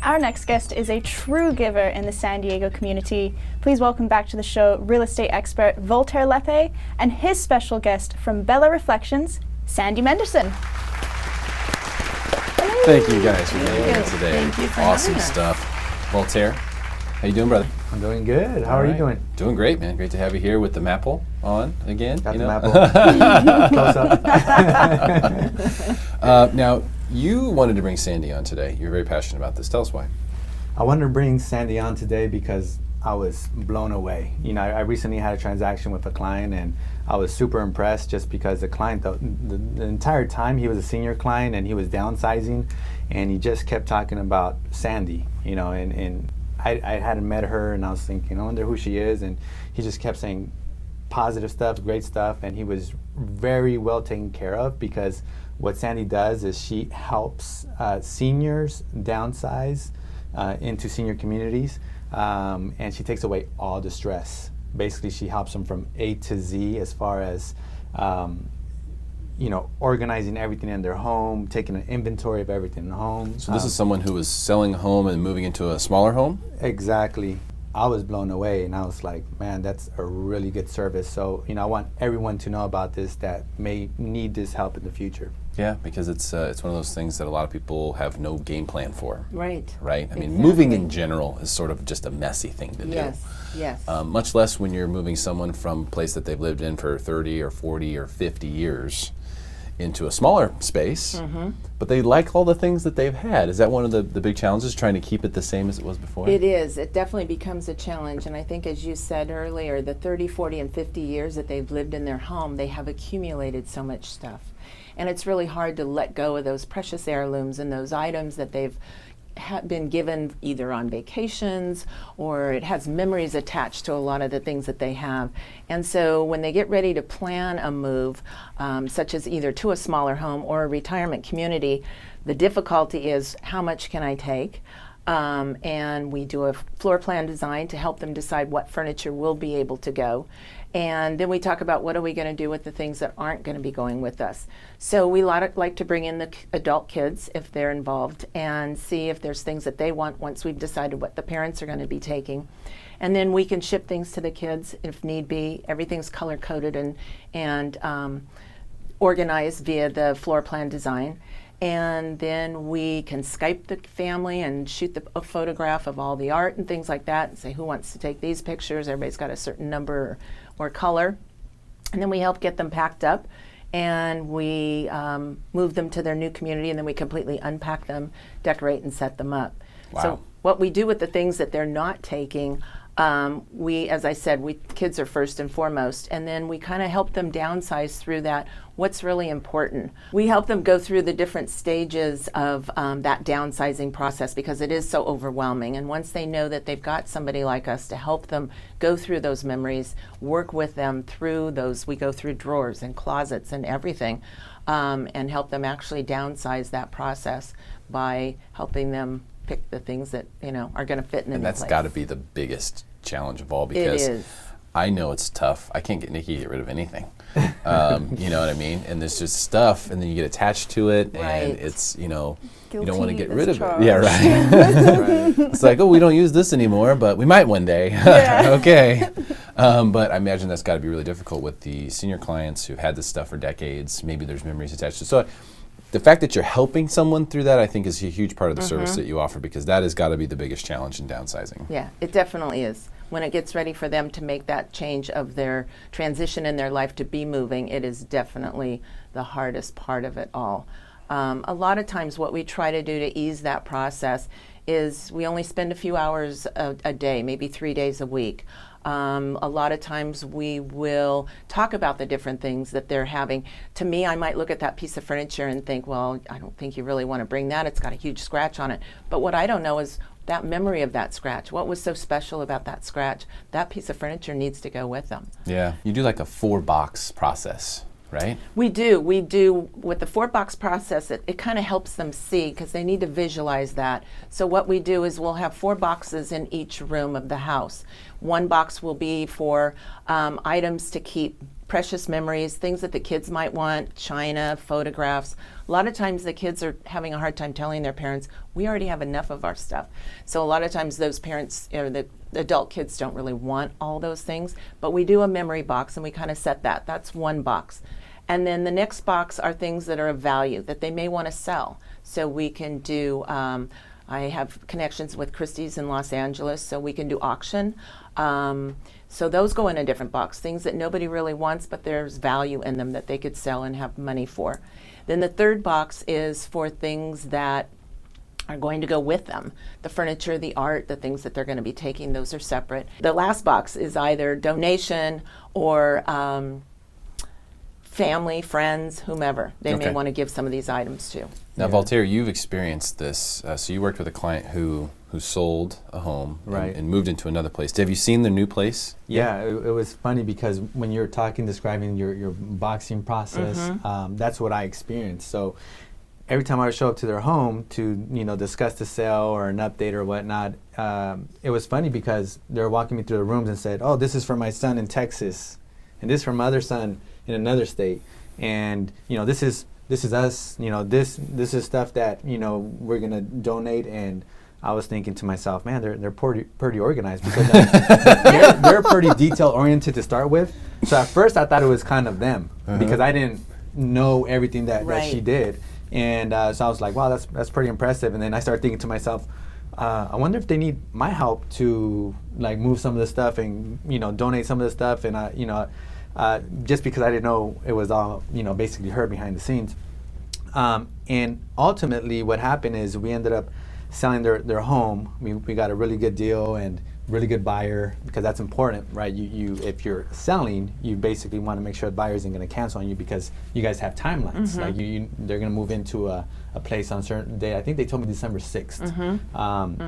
Our next guest is a true giver in the San Diego community. Please welcome back to the show real estate expert Voltaire Lepe and his special guest from Bella Reflections, Sandi Menderson. Thank you guys for being here today. Thank you for awesome having us. stuff. Voltaire, how you doing, brother? I'm doing good. How are you doing? Doing great, man. Great to have you here with the Maple on again. Got you the know? Maple. Close up. Now, you wanted to bring Sandi on today. You're very passionate about this. Tell us why. I wanted to bring Sandi on today because I was blown away. You know, I recently had a transaction with a client and I was super impressed just because the client, the entire time he was a senior client and he was downsizing and he just kept talking about Sandi, you know, and I hadn't met her and I was thinking, I wonder who she is, and he just kept saying positive stuff, great stuff, and he was very well taken care of because what Sandi does is she helps seniors downsize into senior communities, and she takes away all the stress. Basically, she helps them from A to Z as far as you know, organizing everything in their home, taking an inventory of everything in the home. So this is someone who was selling a home and moving into a smaller home? Exactly. I was blown away and I was like, man, that's a really good service. So, you know, I want everyone to know about this that may need this help in the future. Yeah, because it's one of those things that a lot of people have no game plan for. Right. Right? I mean, Exactly. moving in general is sort of just a messy thing to do. Yes. Much less when you're moving someone from a place that they've lived in for 30 or 40 or 50 years into a smaller space, but they like all the things that they've had. Is that one of the big challenges, trying to keep it the same as it was before? It is. It definitely becomes a challenge. And I think, as you said earlier, the 30, 40, and 50 years that they've lived in their home, they have accumulated so much stuff. And it's really hard to let go of those precious heirlooms and those items that they've been given either on vacations, or it has memories attached to a lot of the things that they have. And so when they get ready to plan a move, such as either to a smaller home or a retirement community, the difficulty is, how much can I take? And we do a floor plan design to help them decide what furniture will be able to go. And then we talk about what are we going to do with the things that aren't going to be going with us. So we like to bring in the adult kids if they're involved and see if there's things that they want once we've decided what the parents are going to be taking. And then we can ship things to the kids if need be. Everything's color coded and organized via the floor plan design. And then we can Skype the family and shoot a photograph of all the art and things like that and say, who wants to take these pictures? Everybody's got a certain number or color. And then we help get them packed up and we move them to their new community, and then we completely unpack them, decorate, and set them up. Wow. So what we do with the things that they're not taking, as I said, kids are first and foremost, and then we kind of help them downsize through that. What's really important? We help them go through the different stages of that downsizing process because it is so overwhelming. And once they know that they've got somebody like us to help them go through those memories, work with them through those, we go through drawers and closets and everything, and help them actually downsize that process by helping them pick the things that, you know, are going to fit in And their that's place. got to be the biggest challenge of all, because It is. I know it's tough. I can't get Nikki to get rid of anything. You know what I mean? And there's just stuff, and then you get attached to it, Right. and it's, you know, you don't want to Guilty get rid as of it. charged. Yeah, right. It's like, oh, we don't use this anymore, but we might one day. Okay. But I imagine that's got to be really difficult with the senior clients who've had this stuff for decades. Maybe there's memories attached to it. So the fact that you're helping someone through that, I think, is a huge part of the service that you offer, because that has got to be the biggest challenge in downsizing. Yeah, it definitely is. When it gets ready for them to make that change of their transition in their life to be moving, it is definitely the hardest part of it all. A lot of times what we try to do to ease that process is we only spend a few hours a day, maybe 3 days a week. A lot of times we will talk about the different things that they're having. To me, I might look at that piece of furniture and think, well, I don't think you really want to bring that. It's got a huge scratch on it. But what I don't know is that memory of that scratch. What was so special about that scratch? That piece of furniture needs to go with them. Yeah. You do like a 4-box process, right? We do. With the 4-box process, it kind of helps them see, because they need to visualize that. So what we do is we'll have 4 boxes in each room of the house. One box will be for items to keep precious memories, things that the kids might want, china, photographs. A lot of times the kids are having a hard time telling their parents, we already have enough of our stuff. So a lot of times those parents, the adult kids don't really want all those things, but we do a memory box and we kind of set that. That's one box. And then the next box are things that are of value that they may want to sell. So we can do, I have connections with Christie's in Los Angeles, so we can do auction. So those go in a different box, things that nobody really wants, but there's value in them that they could sell and have money for. Then the third box is for things that are going to go with them. The furniture, the art, the things that they're going to be taking, those are separate. The last box is either donation or family, friends, whomever they may want to give some of these items to. Now, Voltaire, you've experienced this. So you worked with a client who sold a home and moved into another place. Have you seen the new place? Yeah, it was funny because when you're describing your boxing process, that's what I experienced. So every time I would show up to their home to discuss the sale or an update or whatnot, it was funny because they were walking me through the rooms and said, "Oh, this is for my son in Texas, and this is for my other son in another state, and this is us. This is stuff that we're gonna donate." And I was thinking to myself, man, they're pretty organized because they're pretty detail oriented to start with. So at first I thought it was kind of them because I didn't know everything that she did, and so I was like, wow, that's pretty impressive. And then I started thinking to myself, I wonder if they need my help to like move some of the stuff and donate some of the stuff, and just because I didn't know it was all basically her behind the scenes. And ultimately what happened is we ended up selling their home. We got a really good deal and really good buyer, because that's important, right? You if you're selling, you basically want to make sure the buyer isn't going to cancel on you because you guys have timelines. Like they're going to move into a place on a certain day. I think they told me December 6th.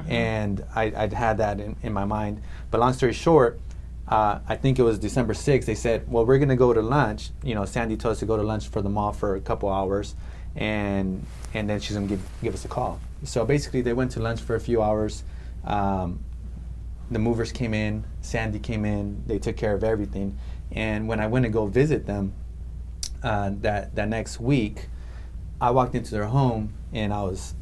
And I'd had that in my mind. But long story short, I think it was December 6th. They said, well, we're going to go to lunch. Sandi told us to go to lunch for the mall for a couple hours, and then she's going to give us a call. So basically, they went to lunch for a few hours. The movers came in, Sandi came in, they took care of everything. And when I went to go visit them that next week, I walked into their home and I was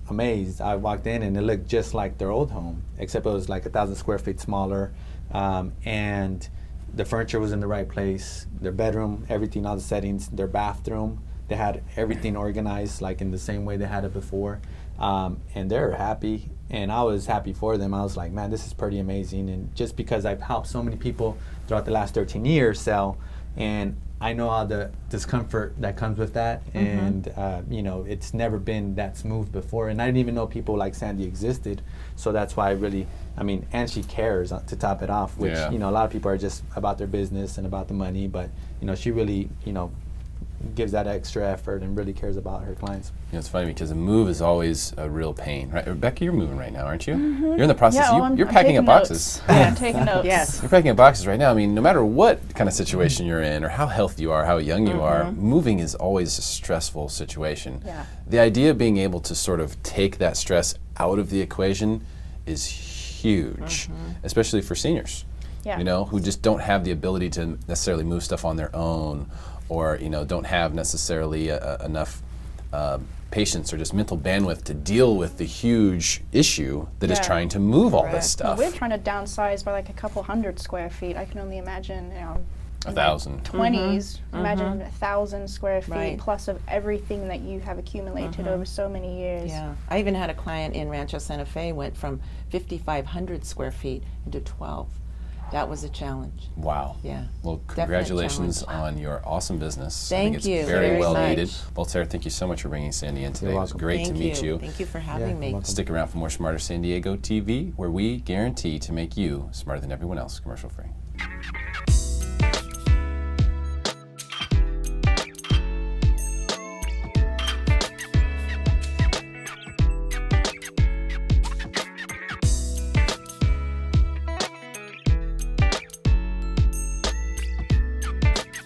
amazed. I walked in and it looked just like their old home, except it was like 1,000 square feet smaller. And the furniture was in the right place, their bedroom, everything, all the settings, their bathroom, they had everything organized like in the same way they had it before. And they're happy, and I was happy for them. I was like, man, this is pretty amazing. And just because I've helped so many people throughout the last 13 years sell, and I know all the discomfort that comes with that, and it's never been that smooth before. And I didn't even know people like Sandi existed, so that's why I really, and she cares to top it off, which a lot of people are just about their business and about the money, but she really gives that extra effort and really cares about her clients. It's funny because a move is always a real pain, right? Rebecca, you're moving right now, aren't you? You're in the process. You're packing up boxes. Yeah, I'm taking notes. Yes. You're packing up boxes right now. No matter what kind of situation you're in or how healthy you are, how young you are, moving is always a stressful situation. Yeah. The idea of being able to sort of take that stress out of the equation is huge, especially for seniors, who just don't have the ability to necessarily move stuff on their own, or don't have necessarily enough patience or just mental bandwidth to deal with the huge issue that is trying to move all this stuff. Well, we're trying to downsize by like a couple hundred square feet. I can only imagine, 1,000. 20s. Imagine 1,000 square feet plus of everything that you have accumulated over so many years. Yeah, I even had a client in Rancho Santa Fe went from 5,500 square feet into 12. That was a challenge. Wow. Yeah. Well, congratulations on your awesome business. Thank I think you it's very well much. needed. Voltaire, thank you so much for bringing Sandi in today. It was great to meet you. Thank you for having me. Stick around for more Smarter San Diego TV, where we guarantee to make you smarter than everyone else, commercial free.